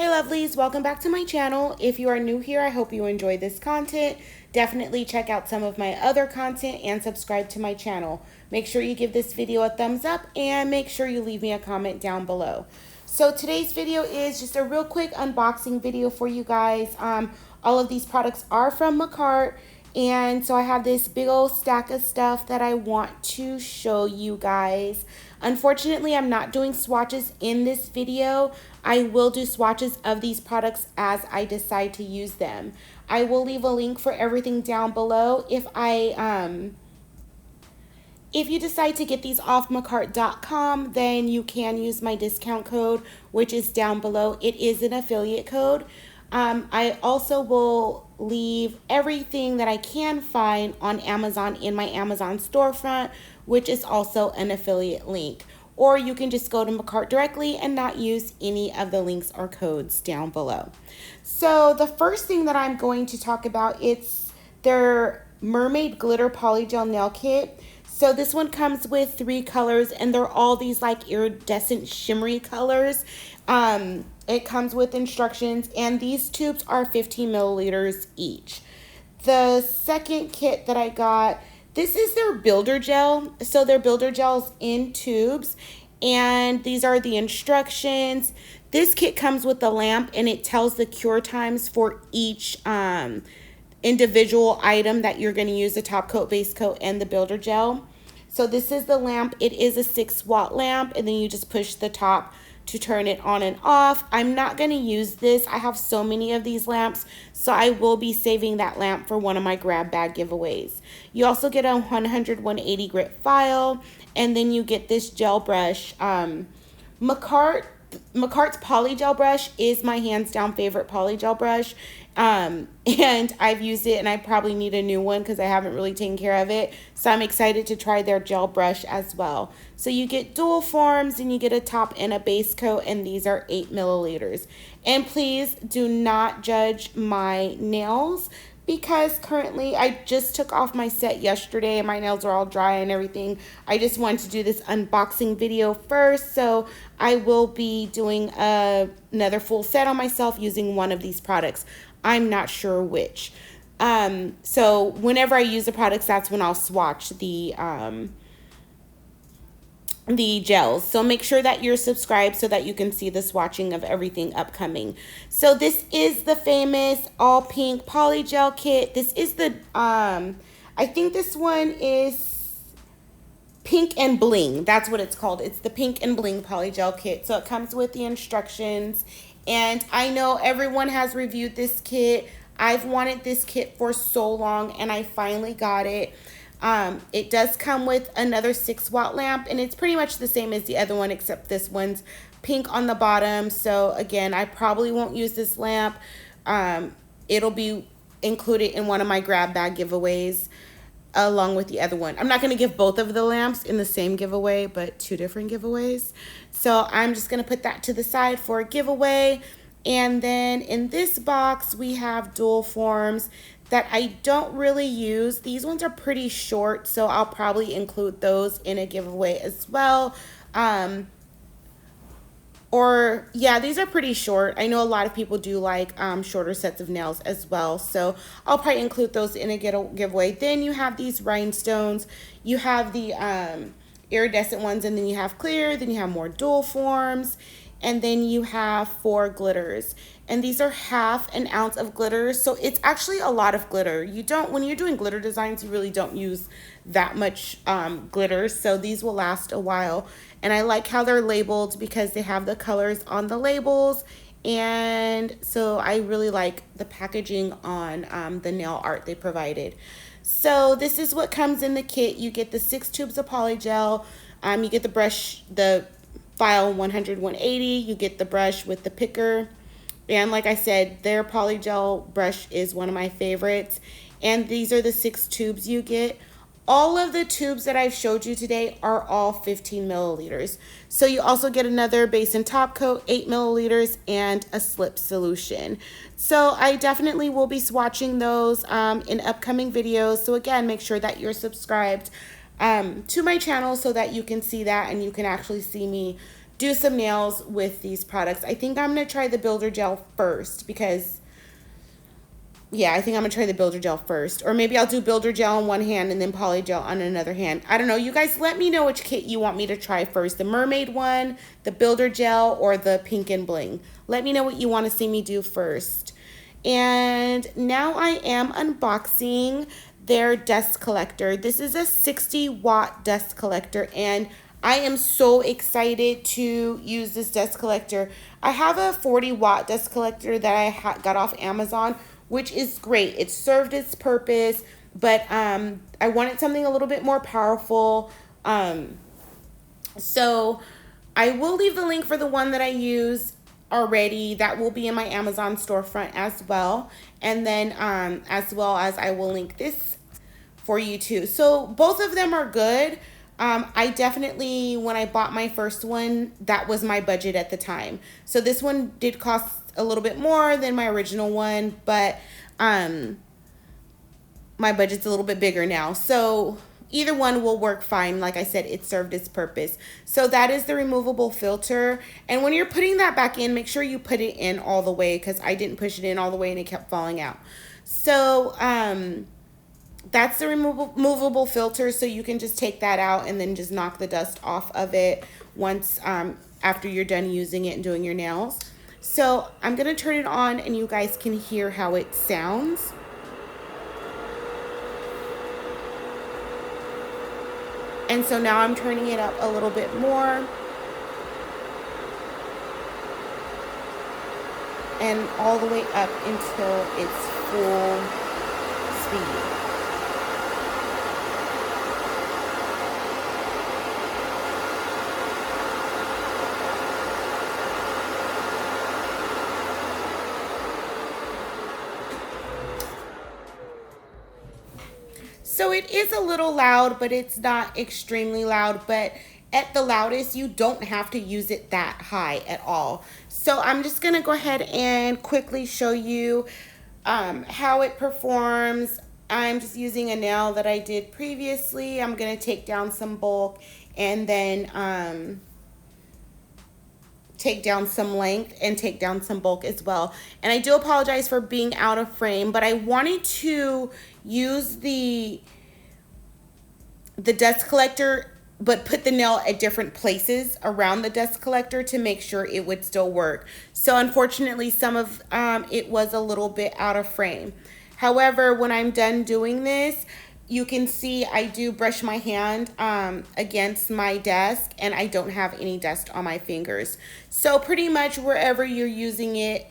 Hey lovelies, welcome back to my channel. If you are new here, I hope you enjoy this content. Definitely check out some of my other content and subscribe to my channel. Make sure you give this video a thumbs up and make sure you leave me a comment down below. So today's video is just a real quick unboxing video for you guys. All of these products are from Makartt. And so I have this big old stack of stuff that I want to show you guys. Unfortunately, I'm not doing swatches in this video. I will do swatches of these products as I decide to use them. I will leave a link for everything down below. If you decide to get these off Makartt.com, then you can use my discount code, which is down below. It is an affiliate code. I also will leave everything that I can find on Amazon in my Amazon storefront, which is also an affiliate link. Or you can just go to Makartt directly and not use any of the links or codes down below. So the first thing that I'm going to talk about, it's their Mermaid Glitter Polygel Nail Kit. So this one comes with 3 colors and they're all these like iridescent shimmery colors. It comes with instructions and these tubes are 15 milliliters each. The second kit that I got, this is their builder gel. So their builder gels in tubes and these are the instructions. This kit comes with a lamp and it tells the cure times for each individual item that you're going to use, the top coat, base coat, and the builder gel. So this is the lamp. It is a 6-watt lamp and then you just push the top to turn it on and off. I'm not going to use this. I have so many of these lamps, so I will be saving that lamp for one of my grab bag giveaways. You also get a 100/180 grit file, and then you get this gel brush. Makartt's Polygel brush is my hands down favorite Polygel brush. And I've used it and I probably need a new one because I haven't really taken care of it. So I'm excited to try their gel brush as well. So you get dual forms and you get a top and a base coat, and these are 8 milliliters. And please do not judge my nails because currently I just took off my set yesterday and my nails are all dry and everything. I just wanted to do this unboxing video first, so I will be doing another full set on myself using one of these products. I'm not sure which. So whenever I use the products, that's when I'll swatch the gels. So make sure that you're subscribed so that you can see the swatching of everything upcoming. So this is the famous all pink polygel kit. This is the I think this one is Pink and Bling. That's what it's called. It's the Pink and Bling polygel kit. So it comes with the instructions, and I know everyone has reviewed this kit. I've wanted this kit for so long and I finally got it. It does come with another 6-watt lamp, and it's pretty much the same as the other one, except this one's pink on the bottom. So again, I probably won't use this lamp. It'll be included in one of my grab bag giveaways along with the other one. I'm not going to give both of the lamps in the same giveaway, but 2 different giveaways. So I'm just going to put that to the side for a giveaway. And then in this box, we have dual forms that I don't really use. These ones are pretty short, so I'll probably include those in a giveaway as well. Yeah, these are pretty short. I know a lot of people do like shorter sets of nails as well, so I'll probably include those in a giveaway. Then you have these rhinestones. You have the iridescent ones, and then you have clear. Then you have more dual forms, and then you have 4 glitters. And these are 1/2 ounce of glitter, so it's actually a lot of glitter. When you're doing glitter designs, you really don't use that much glitter, so these will last a while. And I like how they're labeled because they have the colors on the labels, and so I really like the packaging on the nail art they provided. So this is what comes in the kit. You get the 6 tubes of polygel. You get the brush, the file 100/180. You get the brush with the picker. And like I said, their polygel brush is one of my favorites. And these are the 6 tubes you get. All of the tubes that I've showed you today are all 15 milliliters. So you also get another base and top coat, 8 milliliters, and a slip solution. So I definitely will be swatching those in upcoming videos. So again, make sure that you're subscribed to my channel so that you can see that and you can actually see me do some nails with these products. I think I'm going to try the builder gel first because, yeah, I think I'm going to try the builder gel first. Or maybe I'll do builder gel on one hand and then polygel on another hand. I don't know. You guys let me know which kit you want me to try first. The mermaid one, the builder gel, or the pink and bling. Let me know what you want to see me do first. And now I am unboxing their dust collector. This is a 60-watt dust collector, and I am so excited to use this dust collector. I have a 40-watt dust collector that I got off Amazon, which is great. It served its purpose, but I wanted something a little bit more powerful. So I will leave the link for the one that I use already. That will be in my Amazon storefront as well. And then as well as I will link this for you too. So both of them are good. I definitely, when I bought my first one, that was my budget at the time. So this one did cost a little bit more than my original one, but my budget's a little bit bigger now. So either one will work fine. Like I said, it served its purpose. So that is the removable filter. And when you're putting that back in, make sure you put it in all the way, because I didn't push it in all the way and it kept falling out. So that's the removable filter. So you can just take that out and then just knock the dust off of it once after you're done using it and doing your nails. So I'm going to turn it on and you guys can hear how it sounds. And so now I'm turning it up a little bit more. And all the way up until it's full speed. So it is a little loud, but it's not extremely loud. But at the loudest, you don't have to use it that high at all. So I'm just going to go ahead and quickly show you how it performs. I'm just using a nail that I did previously. I'm going to take down some bulk and then take down some length and take down some bulk as well. And I do apologize for being out of frame, but I wanted to use the dust collector but put the nail at different places around the dust collector to make sure it would still work. So unfortunately, some of it was a little bit out of frame. However, when I'm done doing this, you can see I do brush my hand against my desk and I don't have any dust on my fingers. So pretty much wherever you're using it,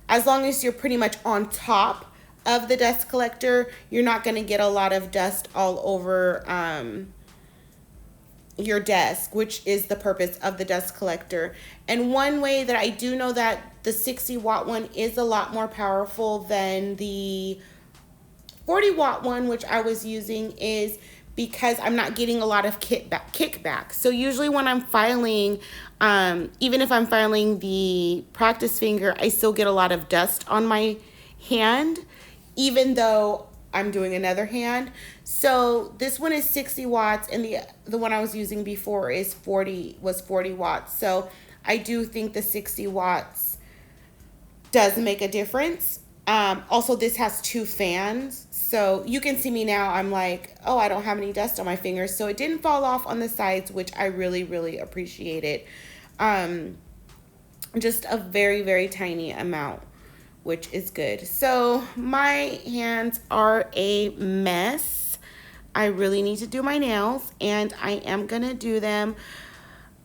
as long as you're pretty much on top of the dust collector, you're not going to get a lot of dust all over your desk, which is the purpose of the dust collector. And one way that I do know that the 60-watt one is a lot more powerful than the 40-watt one, which I was using, is because I'm not getting a lot of kickback. So usually when I'm filing, even if I'm filing the practice finger, I still get a lot of dust on my hand, even though I'm doing another hand. So this one is 60 watts and the one I was using before was 40 watts. So I do think the 60 watts does make a difference. Also, this has 2 fans. So you can see me now, I'm like, oh, I don't have any dust on my fingers. So it didn't fall off on the sides, which I really, really appreciated. Just a very, very tiny amount, which is good. So my hands are a mess. I really need to do my nails and I am gonna do them.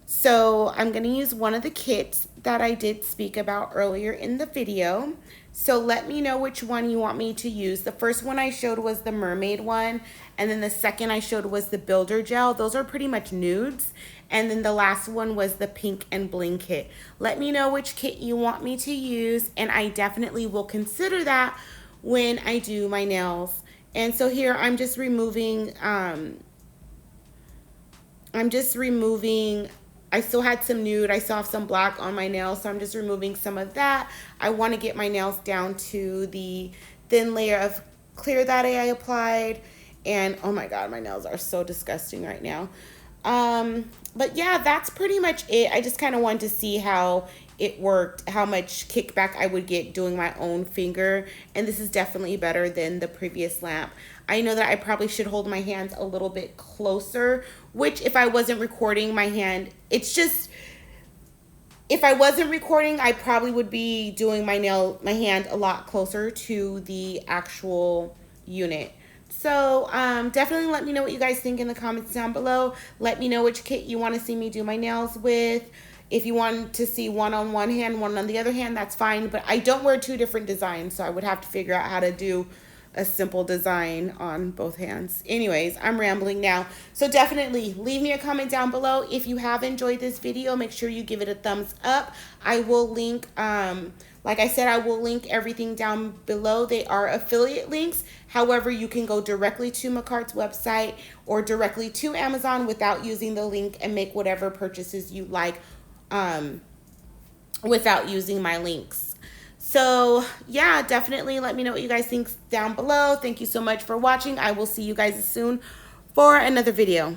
So I'm gonna use one of the kits that I did speak about earlier in the video. So let me know which one you want me to use. The first one I showed was the mermaid one, and then the second I showed was the builder gel. Those are pretty much nudes. And then the last one was the pink and bling kit. Let me know which kit you want me to use, and I definitely will consider that when I do my nails. And so here I'm just removing, I still had some nude, I still have some black on my nails, so I'm just removing some of that. I want to get my nails down to the thin layer of clear that I applied. And oh my god, my nails are so disgusting right now. But yeah, that's pretty much it. I just kind of wanted to see how it worked, how much kickback I would get doing my own finger. And this is definitely better than the previous lamp. I know that I probably should hold my hands a little bit closer, which if I wasn't recording my hand, it's just, if I wasn't recording, I probably would be doing my hand a lot closer to the actual unit. So definitely let me know what you guys think in the comments down below. Let me know which kit you want to see me do my nails with. If you want to see one on one hand, one on the other hand, that's fine. But I don't wear two different designs, so I would have to figure out how to do a simple design on both hands. Anyways, I'm rambling now. So definitely leave me a comment down below. If you have enjoyed this video, make sure you give it a thumbs up. I will link, like I said, I will link everything down below. They are affiliate links. However, you can go directly to Makartt's website or directly to Amazon without using the link and make whatever purchases you like without using my links. So yeah, definitely let me know what you guys think down below. Thank you so much for watching. I will see you guys soon for another video.